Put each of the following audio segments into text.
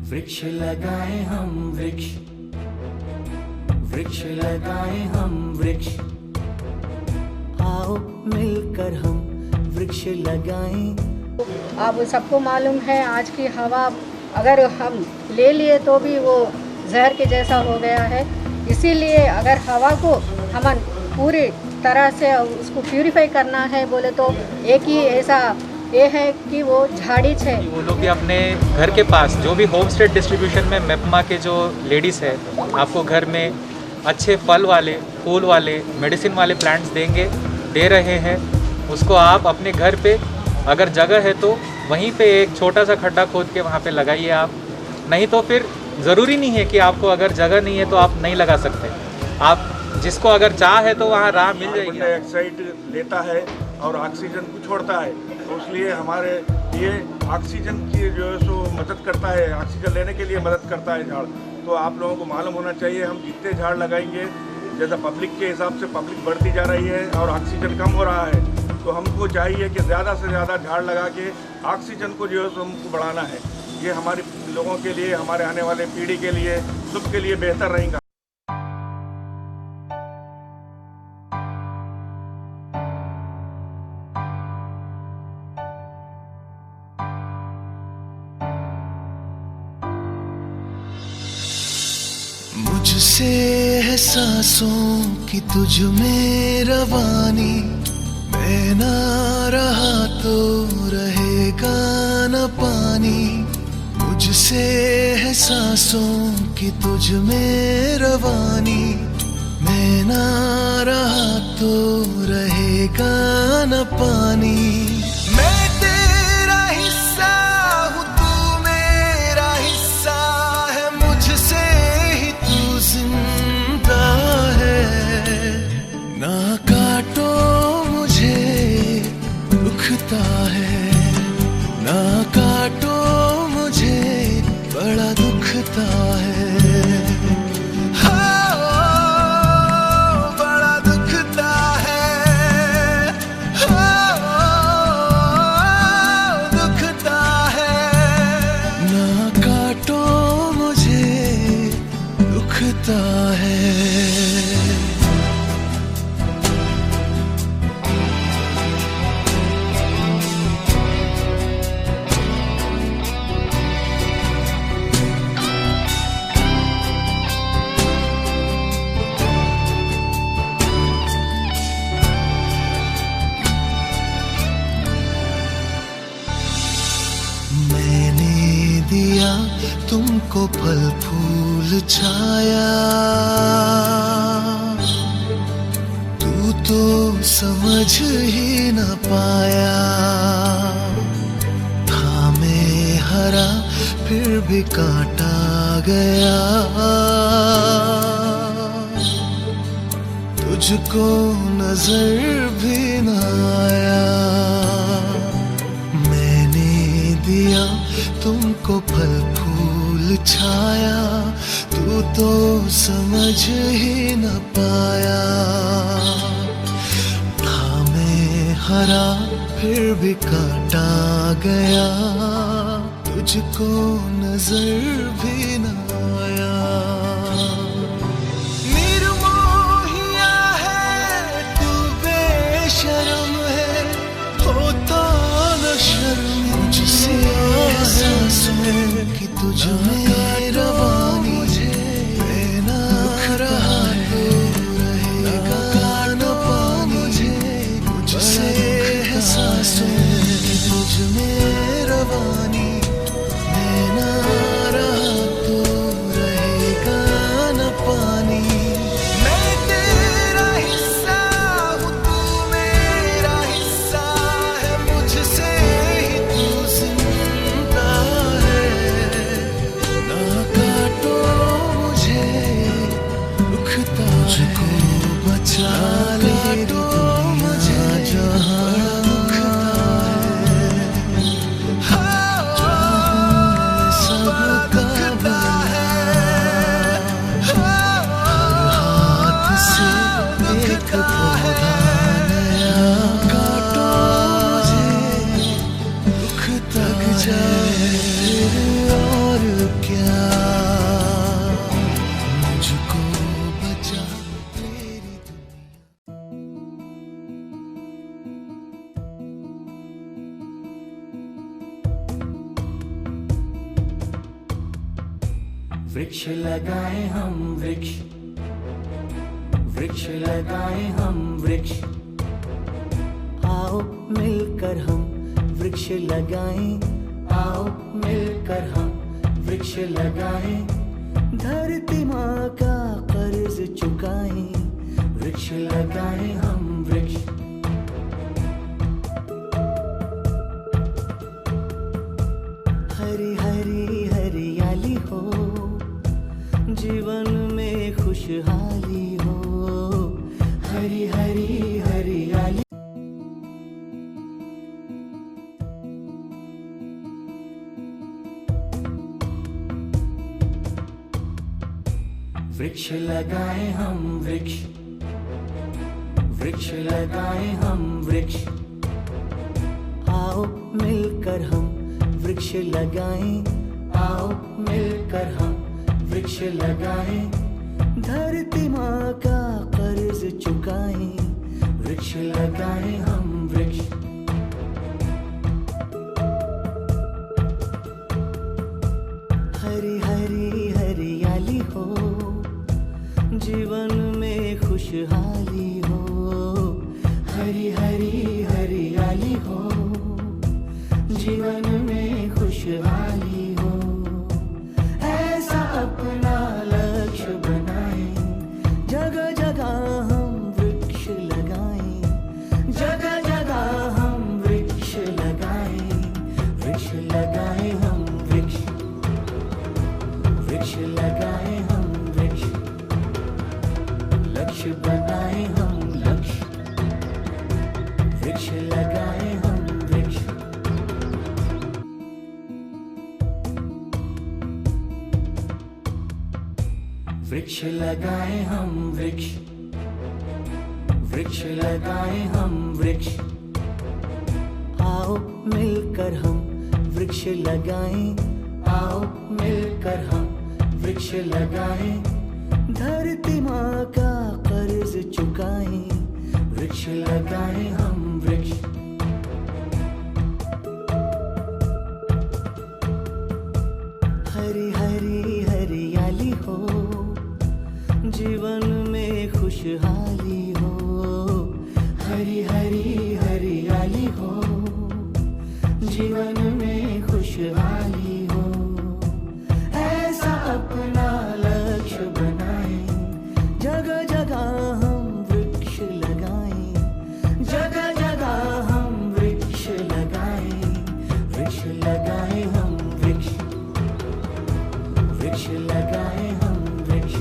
वृक्ष लगाएं हम वृक्ष, वृक्ष लगाएं हम वृक्ष, आओ मिलकर हम वृक्ष लगाएं। अब सबको मालूम है आज की हवा अगर हम ले लिए तो भी वो जहर के जैसा हो गया है। इसीलिए अगर हवा को हम पूरी तरह से उसको प्यूरिफाई करना है बोले तो एक ही ऐसा ये है कि वो झाड़ी है। वो लोग भी अपने घर के पास जो भी होम स्टेट डिस्ट्रीब्यूशन में मेप्मा के जो लेडीज़ है आपको घर में अच्छे फल वाले, फूल वाले, मेडिसिन वाले प्लांट्स दे रहे हैं। उसको आप अपने घर पे अगर जगह है तो वहीं पे एक छोटा सा खड्डा खोद के वहाँ पे लगाइए आप। नहीं तो फिर ज़रूरी नहीं है कि आपको अगर जगह नहीं है तो आप नहीं लगा सकते। आप जिसको अगर चाह है तो वहाँ राह मिल जाएगी। डाइऑक्साइड लेता है और ऑक्सीजन को छोड़ता है, तो इसलिए हमारे ये ऑक्सीजन की जो है सो मदद करता है, ऑक्सीजन लेने के लिए मदद करता है झाड़। तो आप लोगों को मालूम होना चाहिए हम जितने झाड़ लगाएंगे, जैसा पब्लिक के हिसाब से पब्लिक बढ़ती जा रही है और ऑक्सीजन कम हो रहा है, तो हमको चाहिए कि ज़्यादा से ज़्यादा झाड़ लगा के ऑक्सीजन को जो है सो हमको बढ़ाना है। ये हमारे लोगों के लिए, हमारे आने वाले पीढ़ी के लिए, सबके लिए बेहतर रहेगा। मुझसे है सांसों की तुझ में रवानी, मैं ना रहा तो रहेगा न पानी। मुझसे है सांसों की तुझ में रवानी, मैं ना रहा तो रहेगा न पानी। मैं तेरा हिस्सा हूँ, तू मेरा हिस्सा है, मुझसे ही तू जिंदा है। ना काटो मुझे दुखता है, ना काटो मुझे बड़ा दुखता है। बड़ा दुखता है, दुखता है। ना काटो मुझे दुखता है। मैंने दिया तुमको फल फूल छाया, तू तो समझ ही न पाया। था मैं हरा फिर भी काटा गया, तुझको नजर भी न आया। दिया तुमको फल फूल छाया, तू तो समझ ही न पाया। था मैं हरा फिर भी काटा गया, तुझको नजर भी न आया। निर्मोहिया है तू, बेशर्म है, होता न शर्म। मुझसे एहसास है कि तुझ में रवानी, मैं ना रहा तो रहेगा न पानी। मुझसे एहसास है कि तुझ में रवानी, मैं ना रहा तो रहेगा न पानी। मैं तेरा हिस्सा हूँ, तू मेरा हिस्सा है, मुझसे मुझको बचा ले तो मुझे जहाँ दुखता है, सबका दुखता है। हाथ से एक पौधा नया काटो मुझे दुख तक जाए और क्या। वृक्ष लगाएं हम वृक्ष, वृक्ष लगाएं हम वृक्ष। आओ मिलकर हम वृक्ष लगाएं, आओ मिलकर हम वृक्ष लगाएं। धरती माँ का कर्ज चुकाएं, वृक्ष लगाएं हम वृक्ष। हरी हरी हरियाली हो, जीवन में खुशहाली हो। हरी हरी हरियाली। वृक्ष लगाएं हम वृक्ष, वृक्ष लगाएं हम वृक्ष। आओ मिलकर हम वृक्ष लगाएं, आओ मिलकर हम वृक्ष लगाएं। धरती माँ का कर्ज चुकाएं, वृक्ष लगाएं हम वृक्ष। हरी हरी हरियाली हो, जीवन में खुशहाली हो। हरी हरी हरियाली हो, जीवन में खुशहाली हो। ऐसा अपना लक्ष्य बनाएं, जगह जगह हम वृक्ष लगाएं, जगह जगह हम वृक्ष लगाएं। वृक्ष लगाएं हम वृक्ष, वृक्ष लगाएं हम वृक्ष। लक्ष्य बनाएं हम लक्ष्य, वृक्ष लगाएं हम वृक्ष। वृक्ष लगाएं हम वृक्ष, वृक्ष लगाएं हम वृक्ष। आओ मिलकर हम वृक्ष लगाएं, आओ मिलकर हम वृक्ष लगाएं। धरती माँ का कर्ज चुकाएं, वृक्ष लगाएं हम वृक्ष। हरी हरी हरियाली हो, जीवन में खुशहाली हो। हरी हरी हरियाली हो, जीवन में खुशहाली हो। ऐसा अपना लक्ष्य बनाएं, जगह जगह हम वृक्ष लगाएं, जगह जगह हम वृक्ष लगाएं। वृक्ष लगाएं हम वृक्ष, वृक्ष लगाएं हम वृक्ष।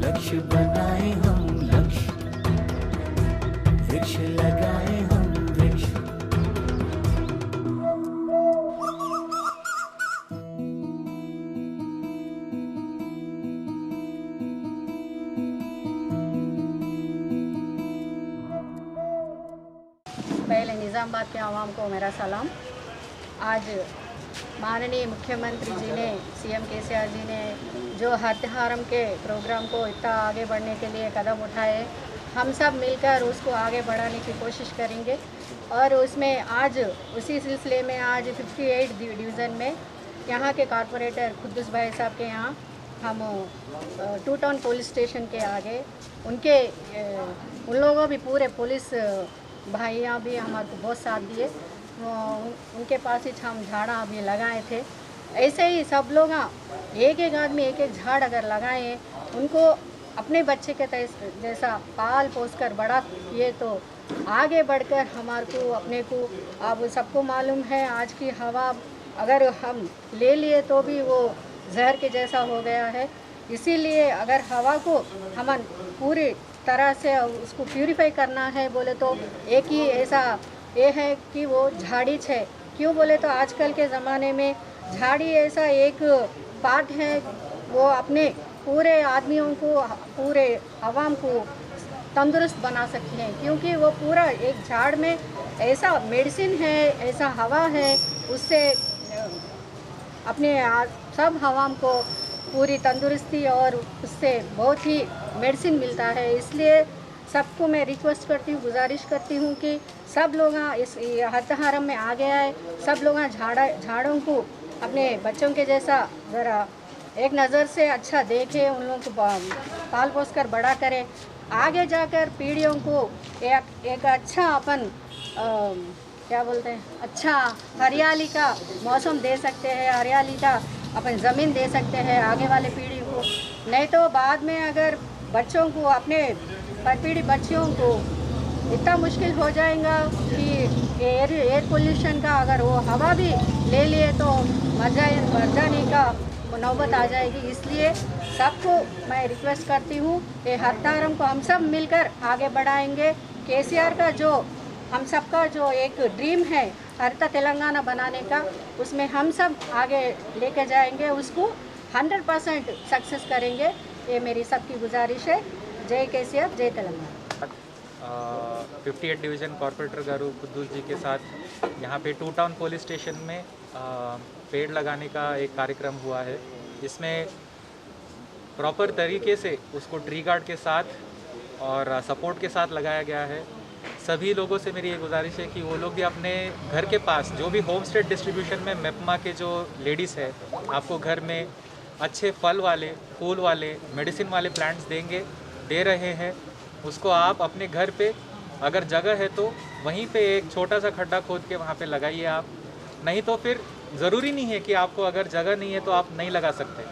लक्ष्य बनाएं हम लक्ष्य, वृक्ष लगाएं हम वृक्ष। पहले निज़ामाबाद के आवाम को मेरा सलाम। आज माननीय मुख्यमंत्री जी ने, सीएम केसीआर जी ने जो हरितहारम के प्रोग्राम को इतना आगे बढ़ने के लिए कदम उठाए, हम सब मिलकर उसको आगे बढ़ाने की कोशिश करेंगे। और उसमें आज उसी सिलसिले में आज 58 डिवीज़न में यहाँ के कॉरपोरेटर खुद्दूस भाई साहब के यहाँ हम 2 टाउन पुलिस स्टेशन के आगे उन लोगों भी पूरे पुलिस भाइयाँ भी हमारे को बहुत साथ दिए। उनके पास ही हम झाड़ा भी लगाए थे। ऐसे ही सब लोग एक एक आदमी एक एक झाड़ अगर लगाएं, उनको अपने बच्चे के जैसा पाल पोस कर बड़ा किए तो आगे बढ़कर हमारे को अपने को, अब सबको मालूम है आज की हवा अगर हम ले लिए तो भी वो जहर के जैसा हो गया है। इसीलिए अगर हवा को हम पूरी तरह से उसको प्यूरिफाई करना है बोले तो एक ही ऐसा ये है कि वो झाड़ी है। क्यों बोले तो आजकल के ज़माने में झाड़ी ऐसा एक पार्ट है, वो अपने पूरे आदमियों को, पूरे आवाम को तंदुरुस्त बना सकती हैं। क्योंकि वो पूरा एक झाड़ में ऐसा मेडिसिन है, ऐसा हवा है, उससे अपने सब आवाम को पूरी तंदुरुस्ती और उससे बहुत ही मेडिसिन मिलता है। इसलिए सबको मैं रिक्वेस्ट करती हूँ, गुजारिश करती हूँ कि सब लोग इस हरितहारम में आ गया है, सब लोग झाड़ों को अपने बच्चों के जैसा ज़रा एक नज़र से अच्छा देखे, उन लोगों को पाल पोस कर बड़ा करे, आगे जाकर पीढ़ियों को एक अच्छा अपन क्या बोलते हैं, अच्छा हरियाली का मौसम दे सकते हैं, हरियाली का अपन ज़मीन दे सकते हैं आगे वाले पीढ़ी को। नहीं तो बाद में अगर बच्चों को, अपने पीढ़ी बच्चियों को इतना मुश्किल हो जाएगा कि एयर पोल्यूशन का अगर वो हवा भी ले लिए तो मर जाने का नौबत आ जाएगी। इसलिए सबको मैं रिक्वेस्ट करती हूँ कि हरिता हरम को हम सब मिलकर आगे बढ़ाएंगे। केसीआर का जो हम सबका जो एक ड्रीम है हरिता तेलंगाना बनाने का, उसमें हम सब आगे लेके जाएंगे, उसको 100% सक्सेस करेंगे। ये मेरी सबकी गुजारिश है। जय केसीआर, जय तेलंगाना। 58 डिवीज़न कॉर्पोरेटर गारू कुद्दूस जी के साथ यहाँ पे 2 टाउन पुलिस स्टेशन में पेड़ लगाने का एक कार्यक्रम हुआ है। इसमें प्रॉपर तरीके से उसको ट्री गार्ड के साथ और सपोर्ट के साथ लगाया गया है। सभी लोगों से मेरी ये गुजारिश है कि वो लोग भी अपने घर के पास जो भी होम स्टे डिस्ट्रीब्यूशन में मेप्मा के जो लेडीज़ है आपको घर में अच्छे फल वाले, फूल वाले, मेडिसिन वाले प्लांट्स दे रहे हैं, उसको आप अपने घर पे अगर जगह है तो वहीं पे एक छोटा सा खड्डा खोद के वहाँ पे लगाइए आप। नहीं तो फिर ज़रूरी नहीं है कि आपको अगर जगह नहीं है तो आप नहीं लगा सकते।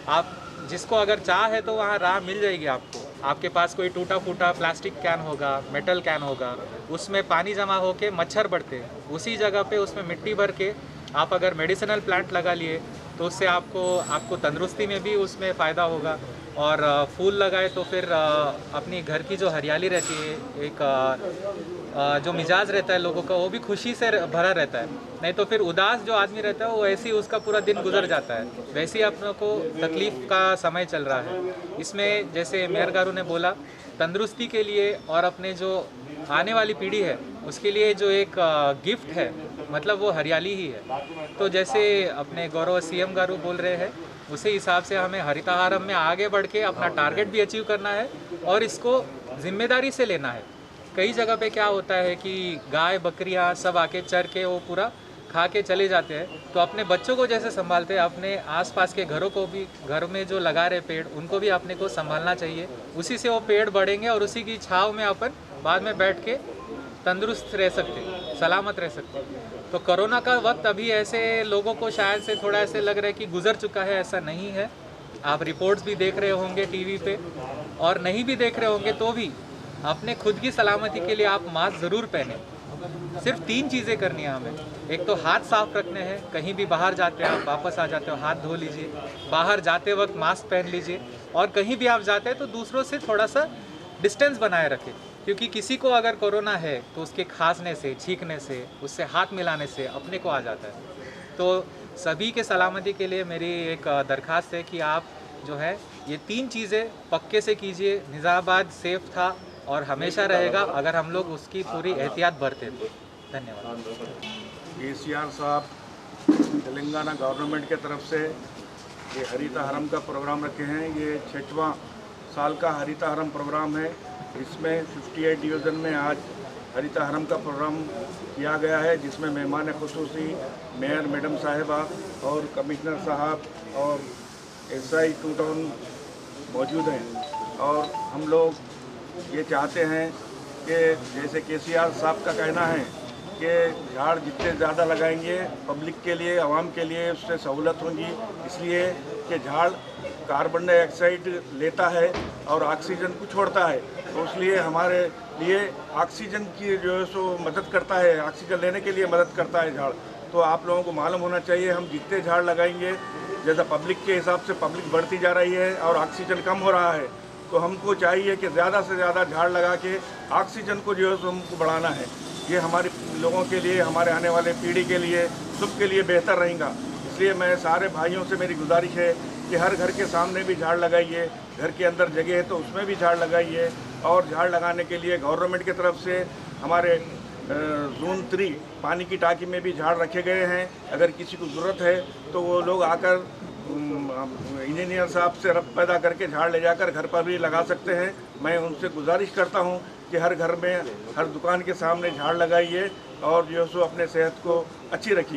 आप जिसको अगर चाह है तो वहाँ राह मिल जाएगी आपको। आपके पास कोई टूटा फूटा प्लास्टिक कैन होगा, मेटल कैन होगा, उसमें पानी जमा होके मच्छर बढ़ते हैं, उसी जगह पे उसमें मिट्टी भर के आप अगर मेडिसिनल प्लांट लगा लिए तो उससे आपको तंदुरुस्ती में भी उसमें फ़ायदा होगा। और फूल लगाए तो फिर अपनी घर की जो हरियाली रहती है, एक जो मिजाज रहता है लोगों का, वो भी खुशी से भरा रहता है। नहीं तो फिर उदास जो आदमी रहता है वो ऐसे ही उसका पूरा दिन गुजर जाता है। वैसे ही अपनों को तकलीफ़ का समय चल रहा है। इसमें जैसे मेयर गारू ने बोला, तंदुरुस्ती के लिए और अपने जो आने वाली पीढ़ी है उसके लिए जो एक गिफ्ट है, मतलब वो हरियाली ही है। तो जैसे अपने गौरव सीएम गारू बोल रहे हैं, उसी हिसाब से हमें हरिता हरम में आगे बढ़ के अपना टारगेट भी अचीव करना है और इसको जिम्मेदारी से लेना है। कई जगह पे क्या होता है कि गाय बकरियां सब आके चर के वो पूरा खा के चले जाते हैं, तो अपने बच्चों को जैसे संभालते हैं अपने आसपास के घरों को भी, घर में जो लगा रहे पेड़ उनको भी अपने को संभालना चाहिए। उसी से वो पेड़ बढ़ेंगे और उसी की छाँव में अपन बाद में बैठ के तंदुरुस्त रह सकते, सलामत रह सकते। तो कोरोना का वक्त अभी ऐसे लोगों को शायद से थोड़ा ऐसे लग रहा है कि गुजर चुका है, ऐसा नहीं है। आप रिपोर्ट्स भी देख रहे होंगे टीवी पे, और नहीं भी देख रहे होंगे तो भी अपने खुद की सलामती के लिए आप मास्क ज़रूर पहने। सिर्फ 3 चीज़ें करनी है हमें। एक तो हाथ साफ रखने हैं, कहीं भी बाहर जाते हैं आप वापस आ जाते हो हाथ धो लीजिए, बाहर जाते वक्त मास्क पहन लीजिए, और कहीं भी आप जाते हैं तो दूसरों से थोड़ा सा डिस्टेंस बनाए रखें, क्योंकि किसी को अगर कोरोना है तो उसके खांसने से, छींकने से, उससे हाथ मिलाने से अपने को आ जाता है। तो सभी के सलामती के लिए मेरी एक दरख्वास्त है कि आप जो है ये 3 चीज़ें पक्के से कीजिए। निज़ामाबाद सेफ था और हमेशा रहेगा अगर हम लोग उसकी पूरी एहतियात बरतें तो। धन्यवाद। केसीआर साहब तेलंगाना गवर्नमेंट के तरफ से ये हरिता हरम का प्रोग्राम रखे हैं। ये 6वां साल का हरिता हरम प्रोग्राम है। इसमें 58 डिवीज़न में आज हरिता हरम का प्रोग्राम किया गया है, जिसमें मेहमान खुसूसी मेयर मैडम साहिबा और कमिश्नर साहब और SI 2 टाउन मौजूद हैं। और हम लोग ये चाहते हैं कि जैसे केसीआर साहब का कहना है कि झाड़ जितने ज़्यादा लगाएंगे पब्लिक के लिए, आवाम के लिए उससे सहूलत होगी, इसलिए कि झाड़ कार्बन डाइऑक्साइड लेता है और ऑक्सीजन को छोड़ता है। तो इसलिए हमारे लिए ऑक्सीजन की जो है सो मदद करता है, ऑक्सीजन लेने के लिए मदद करता है झाड़। तो आप लोगों को मालूम होना चाहिए, हम जितने झाड़ लगाएंगे, जैसा पब्लिक के हिसाब से पब्लिक बढ़ती जा रही है और ऑक्सीजन कम हो रहा है, तो हमको चाहिए कि ज़्यादा से ज़्यादा झाड़ लगा के ऑक्सीजन को जो है सो हमको बढ़ाना है। ये हमारे लोगों के लिए, हमारे आने वाले पीढ़ी के लिए, सबके लिए बेहतर रहेगा। इसलिए मैं सारे भाइयों से मेरी गुजारिश है कि हर घर के सामने भी झाड़ लगाइए, घर के अंदर जगह है तो उसमें भी झाड़ लगाइए। और झाड़ लगाने के लिए गवर्नमेंट की तरफ से हमारे ज़ोन 3 पानी की टाँकी में भी झाड़ रखे गए हैं। अगर किसी को ज़रूरत है तो वो लोग आकर इंजीनियर साहब से रब्त पैदा करके झाड़ ले जाकर घर पर भी लगा सकते हैं। मैं उनसे गुजारिश करता हूं कि हर घर में, हर दुकान के सामने झाड़ लगाइए और जो सो अपने सेहत को अच्छी रखिए।